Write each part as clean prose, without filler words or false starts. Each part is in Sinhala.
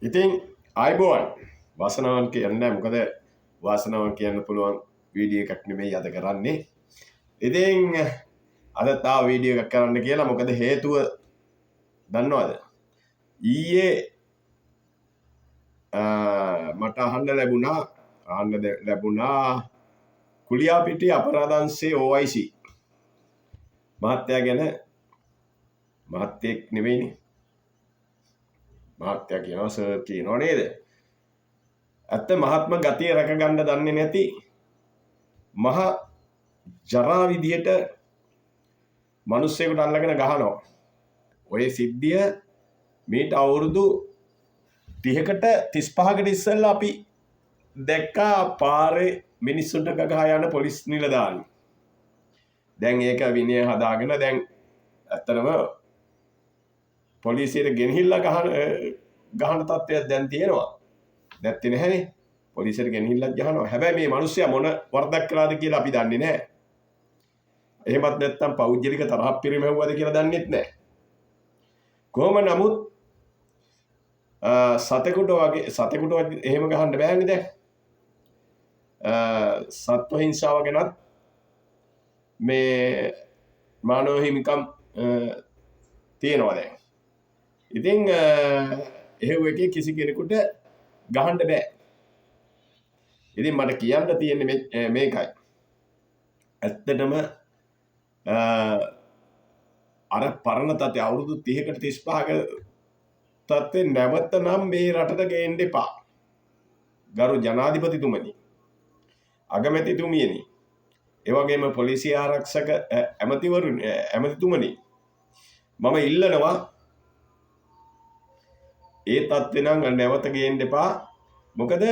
ඉතින් ආයිබෝවන් වාසනාවන් කියන්නේ මොකද වාසනාවන් කියන්න පුළුවන් වීඩියෝ එකක් නෙමෙයි අද කරන්නේ. ඉතින් අද තා වීඩියෝ එකක් කරන්න කියලා මොකද හේතුව දන්නවද? ඊයේ මට අහන්න ලැබුණා කුලියාපිටිය අපරාධංශයේ OIC මහත්තයා ගැන. මහත්තයෙක් නෙවෙයිනේ, මහත්තයා කියනවා සර් කියනවා නේද? ඇත්ත මහත්ම ගතිය රැකගන්න දන්නේ නැති මහ ජරා විදියට මිනිස්සෙකුට අල්ලගෙන ගහනවා. ඔය සිද්ධිය මීට අවුරුදු 30කට 35කට ඉස්සෙල්ලා අපි දැක්කා පාරේ මිනිස්සුන්ට ගගහා යන පොලිස් නිලධාරී. දැන් ඒක විනය හදාගෙන දැන් ඇත්තටම පොලිසියට ගෙනහිල්ලා ගහන තත්ත්වයක් දැන් තියෙනවා. නැත්තේ නැහැනේ. පොලිසියට ගෙනහිල්ලත් ගහනවා. හැබැයි මේ මිනිස්සයා මොන වරදක් කළාද කියලා අපි දන්නේ නැහැ. එහෙමත් නැත්නම් පෞද්ගලික තරහක් පිරිමැව්වද කියලා දන්නෙත් නැහැ. කොහොම නමුත් සතෙකුට එහෙම ගහන්න බෑනේ දැන්. සත්ව හිංසාව ගැනත් මේ මානව හිමිකම් තියෙනවා දැන්. ඉතින් එහෙව් එකේ කිසි කෙනෙකුට ගහන්න බෑ. ඉතින් මට කියන්න තියෙන්නේ මේකයි. ඇත්තටම අර පරණ තත්ත්වය අවුරුදු 30කට 35ක තත්ත්වේ නැවත නම් මේ රටට ගේන්න එපා. ගරු ජනාධිපතිතුමනි, අගමැතිතුමියනි, ඒ වගේම පොලිසිය ආරක්ෂක ඇමතිතුමනි, මම ඉල්ලනවා ඒ තත්ත්වේ නම් නැවත ගේන්න එපා. මොකද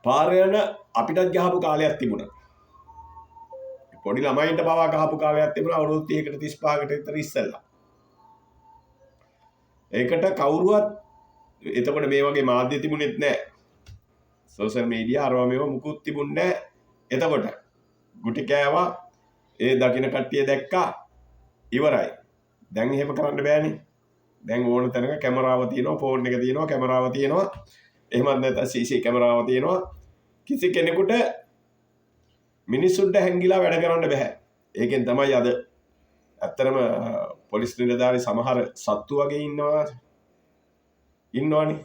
පාරයන අපිටත් ගහපු කාලයක් තිබුණා. පොඩි ළමයින්ට පවා ගහපු කාලයක් තිබුණා අවුරුදු 30කට 35කට විතර ඉස්සෙල්ලා. ඒකට කවුරුවත් එතකොට මේ වගේ මාධ්‍ය තිබුණෙත් නැහැ. සෝෂල් මීඩියා අරවා මේව මුකුත් තිබුණේ නැහැ. එතකොට ගුටි කෑවා, ඒ දකින්න කට්ටිය දැක්කා, ඉවරයි. දැන් එහෙම කරන්න බෑනේ. දැන් ඕන තැනක කැමරාව තියෙනවා, ෆෝන් එක තියෙනවා, කැමරාව තියෙනවා. එහෙමත් නැත්නම් CC කැමරාව තියෙනවා. කිසි කෙනෙකුට මිනිස්සුන්ට හැංගිලා වැඩ කරන්න බෑ. ඒකෙන් තමයි අද ඇත්තටම පොලිස් නිලධාරී සමහර සත්තු වගේ ඉන්නවනේ.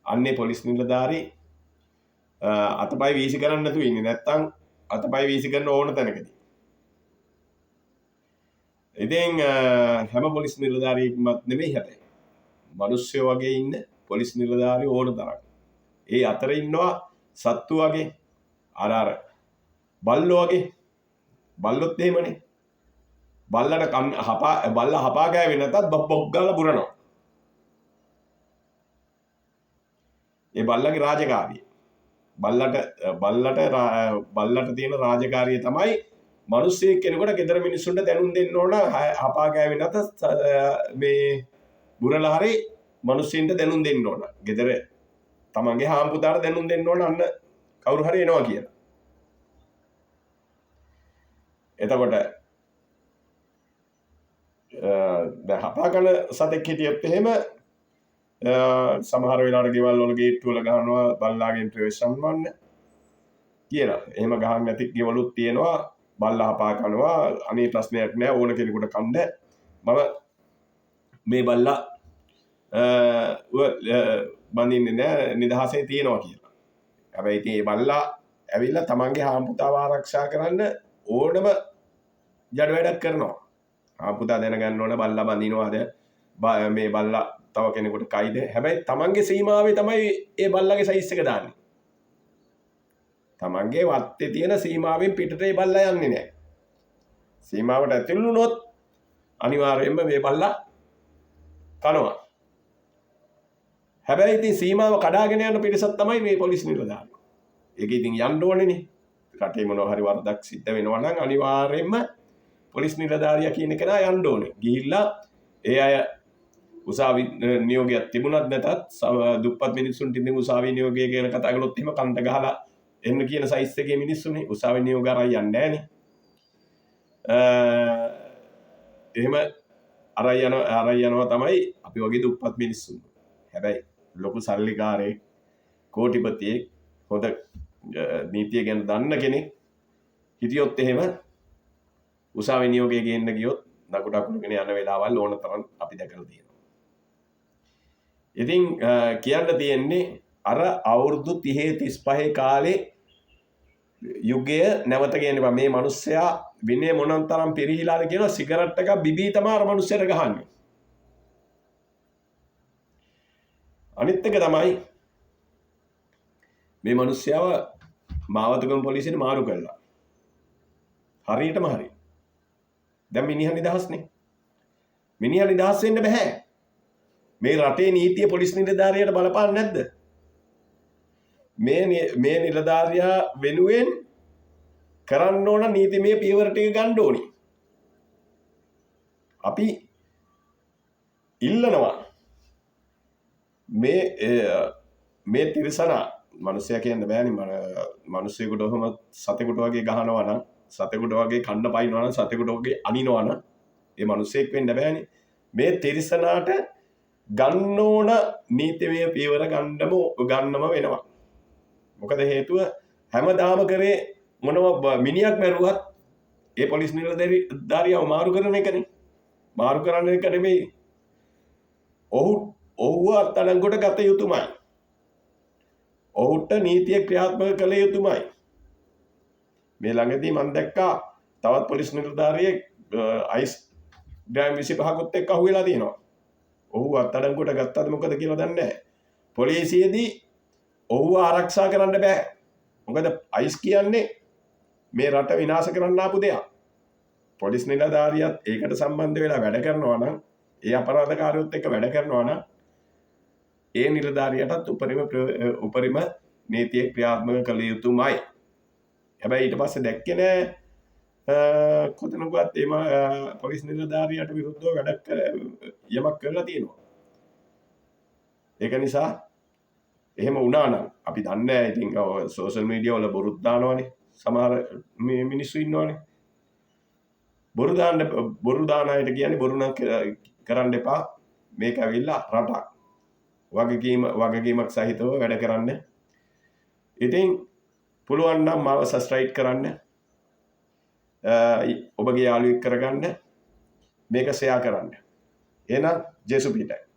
අන්නේ පොලිස් නිලධාරී අතපය වීසි කරන්න නැතුව ඉන්නේ. නැත්තම් අතපය වීසි කරන ඕන තැනකදී. ඉතින් හැම පොලිස් නිලධාරියෙක්මත් නෙමෙයි හැබැයි. මිනිස්සු වගේ ඉන්න පොලිස් නිලධාරී ඕන තරම්. ඒ අතර ඉන්නවා සත්තු වගේ අර බල්ලෝ වගේ. බල්ලොත් එහෙමනේ. බල්ලට බල්ලා හපා ගෑවේ නැතත් බොක් ගාලා බුරනවා. ඒ බල්ලගේ රාජකාරිය. බල්ලට තියෙන රාජකාරිය තමයි මිනිස්සෙක් කෙනෙකුට ගෙදර මිනිස්සුන්ට දැනුම් දෙන්න ඕන. හපා ගෑවේ නැත මේ බුරලා හරි මිනිස්සුන්ට දැනුම් දෙන්න ඕන. ගෙදර තමන්ගේ හාම්පුතාට දැනුම් දෙන්න ඕන අන්න කවුරු හරි එනවා කියලා. එතකොට දැන් හපා කරන සතෙක් හිටියොත් එහෙම සමහර වෙලාවට ගෙවල් වල ගේට්ටු වල ගහනවා බල්ලාගෙන් ප්‍රවේශ සම්වන්න කියලා. එහෙම ගහන්න නැති ගෙවලුත් තියෙනවා. බල්ලා හපා කරනවා. අනේ ප්‍රශ්නයක් නෑ, ඕන කෙනෙකුට කන්න. මම මේ බල්ලා බඳින්නේ නෑ, නිදහසේ තියනවා කියලා. හැබැයි ඉතින් මේ බල්ලා ඇවිල්ලා තමන්ගේ හාම්පුතාව ආරක්ෂා කරන්න ඕනම ජඩ වැඩක් කරනවා. හාම්පුතා දැනගන්න ඕන බල්ලා බඳිනවාද, මේ බල්ලා තව කෙනෙකුට කයිද. හැබැයි තමන්ගේ සීමාවේ තමයි ඒ බල්ලාගේ සයිස් එක දාන්නේ. තමන්ගේ වත්තේ තියෙන සීමාවෙන් පිටට ඒ බල්ලා යන්නේ නැහැ. සීමාවට ඇතුළු වුණොත් අනිවාර්යයෙන්ම මේ බල්ලා කනවා. හැබැයි ඉතින් සීමාව කඩාගෙන යන පිටසක් තමයි මේ පොලිස් නිලධාරීන්. ඒක ඉතින් යන්න ඕනේනේ. රටේ මොනවා හරි වරදක් සිද්ධ වෙනවා නම් අනිවාර්යයෙන්ම පොලිස් නිලධාරියා කියන කෙනා යන්න ඕනේ. ගිහිල්ලා ඒ අය උසාවි නියෝගයක් තිබුණත් නැතත් දුප්පත් මිනිස්සුන්ට ඉතින් උසාවි නියෝගය කියලා කතා කළොත් එහෙම කන්ට ගහලා එන්න කියන සයිස් එකේ මිනිස්සුනේ. උසාවි නියෝග අරන් යන්නේ නැහනේ. එහෙම අරයි යනවා තමයි අපි වගේ දුප්පත් මිනිස්සුන්. හැබැයි ලොකු සල්ලිකාරයෙක් කෝටිපතියෙක් හොඳ නීතිය ගැන දන්න කෙනෙක් හිටියොත් එහෙම උසාවි නියෝගයේ ගේන්න ගියොත් නකුට අකුණගෙන යන වෙලාවල් ඕන තරම් අපි දැකලා තියෙනවා. ඉතින් කියන්න තියෙන්නේ අර අවුරුදු 30 35 කාලේ යුගය නැවත ගේනවා. මේ මිනිස්සයා විනය මොනන් තරම් පිරිහිලාද කියන සිගරට් එකක් බිබී තමයි අර මිනිස්සයාට ගහන්නේ. අනිත් එක තමයි මේ මිනිස්සයාව මාවතගම පොලිසියට මාරු කළා. හරියටම හරි. දැන් මිනිහා නිදහස්නේ. මිනිහා නිදහස් වෙන්න බෑ. මේ රටේ නීතිය පොලිස් නිලධාරියට බලපාන්නේ නැද්ද? මේ නිලධාරියා වෙනුවෙන් කරන්න ඕන නීතිමය පියවර ටික ගන්න ඕනි. අපි ඉල්ලනවා මේ තිරසන මිනිසයා කියන්න බෑනේ මිනිස්සෙකුට ඔහම සතෙකුට වගේ ගහනවා නම් සතෙකුට වගේ කන්න පයින්නවා නම් සතෙකුට වගේ අනිනවා නම් ඒ මිනිස්සෙක් වෙන්න බෑනේ. මේ තිරසනාට ගන්න ඕන නීතිමය පියවර ගන්නම වෙනවා. මොකද හේතුව හැමදාම කරේ මොනවා මිනිහක් මැරුවත් ඒ පොලිස් නිලධාරියව මාරු කරන එකනේ. මාරු කරන එක නෙමෙයි. ඔහුව අත්අඩංගුවට ගත යුතුමයි. ඔහුට නීතිය ක්‍රියාත්මක කළ යුතුමයි. මේ ළඟදී මම දැක්කා තවත් පොලිස් නිලධාරියෙක් අයිස් ග්‍රෑම් 25කුත් එක්ක අහුවෙලා තියෙනවා. ඔහු අත්අඩංගුවට ගත්තද මොකද කියලා දන්නේ නැහැ. පොලිසියේදී ඔහුව ආරක්ෂා කරන්න බෑ. මොකද අයිස් කියන්නේ මේ රට විනාශ කරන්න ආපු දෙයක්. පොලිස් නිලධාරියත් ඒකට සම්බන්ධ වෙලා වැඩ කරනවා නම් ඒ අපරාධකාරයොත් එක්ක වැඩ කරනවා නම් ඒ නිලධාරියටත් උපරිම නීතිය ක්‍රියාත්මක කළ යුතුමයි. හැබැයි ඊට පස්සේ දැක්කේ නෑ කොතනකවත් එම පොලිස් නිලධාරියට විරුද්ධව යමක් කරලා තියෙනවා. ඒක නිසා එහෙම වුණා නම් අපි දන්නේ නැහැ. ඉතින් සෝෂල් මීඩියා වල බොරුත් දානවනේ. සමහර මිනිස්සු ඉන්නවනේ. බොරු දාන අයට කියන්නේ බොරු නම් කරන්න එපා. මේක ඇවිල්ලා රටක්. වගකීමක් සහිතව වැඩ කරන්න. ඉතින් පුළුවන් නම් මාව සබ්ස්ක්‍රයිබ් කරන්න. ඔබගේ යාළුවෙක් කරගන්න. මේක ෂෙයා කරන්න. එහෙනම් ජේසුපීටයි.